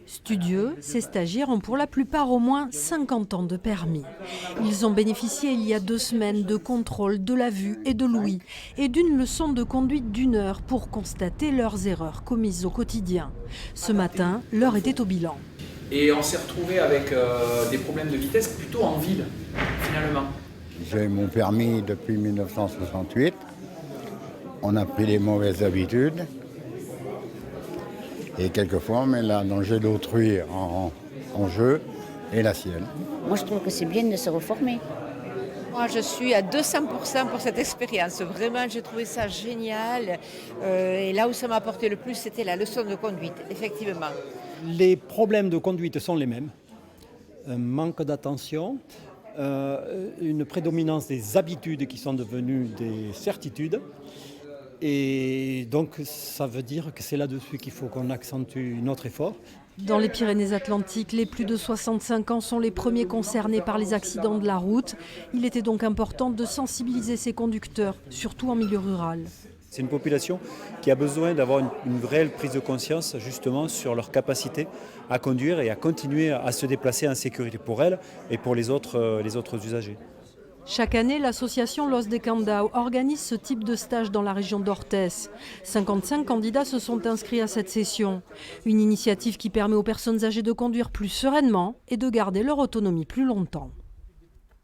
Studieux, ces stagiaires ont pour la plupart au moins 50 ans de permis. Ils ont bénéficié il y a 2 semaines de contrôle de la vue et de l'ouïe et d'une leçon de conduite d'1 heure pour constater leurs erreurs commises au quotidien. Ce matin, l'heure était au bilan. Et on s'est retrouvé avec des problèmes de vitesse plutôt en ville, finalement. J'ai mon permis depuis 1968. On a pris les mauvaises habitudes. Et quelquefois, on met le danger d'autrui en jeu et la sienne. Moi, je trouve que c'est bien de se reformer. Moi, je suis à 200% pour cette expérience. Vraiment, j'ai trouvé ça génial. Et là où ça m'a apporté le plus, c'était la leçon de conduite, effectivement. Les problèmes de conduite sont les mêmes. Un manque d'attention, une prédominance des habitudes qui sont devenues des certitudes. Et donc, ça veut dire que c'est là-dessus qu'il faut qu'on accentue notre effort. Dans les Pyrénées-Atlantiques, les plus de 65 ans sont les premiers concernés par les accidents de la route. Il était donc important de sensibiliser ces conducteurs, surtout en milieu rural. C'est une population qui a besoin d'avoir une réelle prise de conscience justement sur leur capacité à conduire et à continuer à se déplacer en sécurité pour elles et pour les autres usagers. Chaque année, l'association Los de Candao organise ce type de stage dans la région d'Orthez. 55 candidats se sont inscrits à cette session. Une initiative qui permet aux personnes âgées de conduire plus sereinement et de garder leur autonomie plus longtemps.